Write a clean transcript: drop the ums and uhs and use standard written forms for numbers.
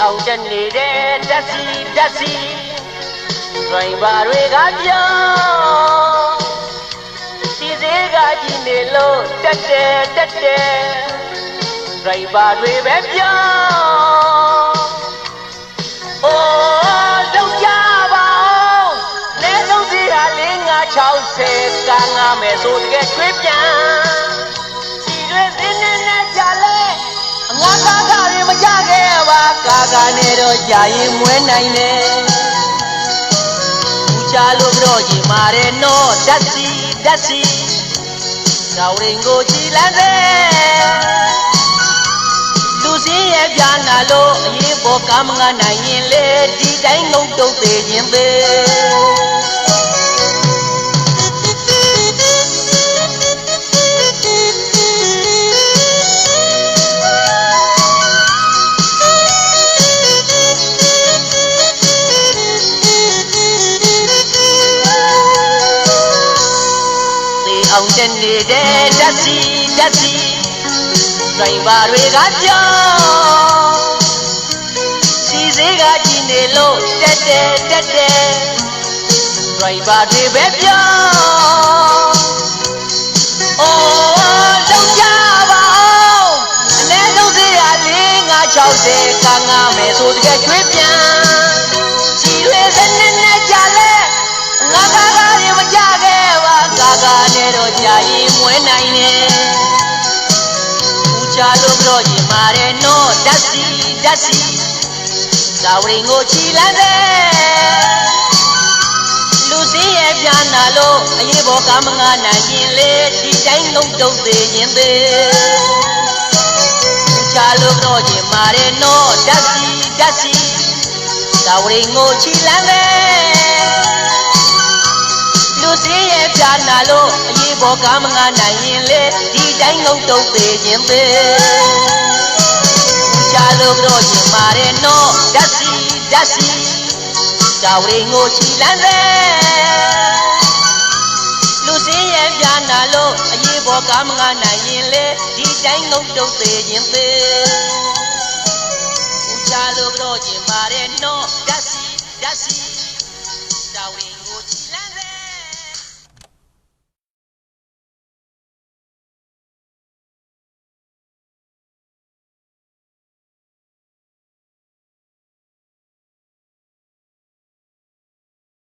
အောင်တက်နေတဲ့တက်စီဒရိုင်ဘာတွေကပြောစီစေးကကြည့်နေလို့တက်တယ်ဒရိုင်ဘာတွေပဲပြောအိုးလုံးကြပါဦးနဲဆုံးစီဟာ4-5-60ကားငါမယ်ဆိုတကယ်ထွေးပြန်စီတွေသင်းနေကြလဲငါကားတွေမကြခဲ့ပါကာနဲ့တော့ကြာရင်မွဲနိုင်တယ်ဦးချလို့ပြောကြည့်မာတယ်နော်ဓာတ်စီတော်ရင်ကိုကြည်လန်းတဲ့လူစင်းရဲ့ပြာနာလို့အရေးပေါ်ကားမငါနိုင်ရင်လေဒီတိုင်းငုံတုတ်သေးခြင်းသေးအောင်တက်နေတဲ့ဓာတ်စီဒရိုင်ဘာတွေကပြောစီစေးကကြည့်နေလို့တက်တယ်ဒရိုင်ဘာတွေပဲပြောအိုးလုံးကြပါဦးအနည်းဆုံးစေးရ4-5-60ကားငါမယ်ဆိုတကယ်ကျွေးပြန်စီရွေးစနေနဲ့ကြလဲငါကားတွေမကြခဲ့ပါကားနဲ့တော့ကြာရင်မွဲနိုင်တယ်ချလို့ပြောရင်မာတယ်နော်ဓာတ်စီတော်ရင်ကိုချီလန်းတဲ့လူစင်းရဲ့ပြာနာလို့အရေးပေါ်ကားမငါနိုင်ရင်လေဒီတိုင်းငုံတုတ်သေးရင်ချလို့ပြောရင်မာတယ်နော်ဓာတ်စီတော်ရင်ကိုချီလန်းတဲ့လူစင်းရဲ့ပြာနာလို့အရေးပေါ်ကားမငါနိုင်ရင်လေဒီတိုင်းငုံတုတ်သေးရင်ချလို့ပြောရင်မာတယ်နော်ဓာတ်စီတော်ရင်ကိုချီလန်းတဲ့လူစင်းရဲ့ပြာနာလို့အရေးပေါ်ကားမငါနိုင်ရင်လေဒီတိုင်းငုံတုတ်သေးရင်ချလို့ပြောရင်မာတယ်နော်ဓာတ်စီ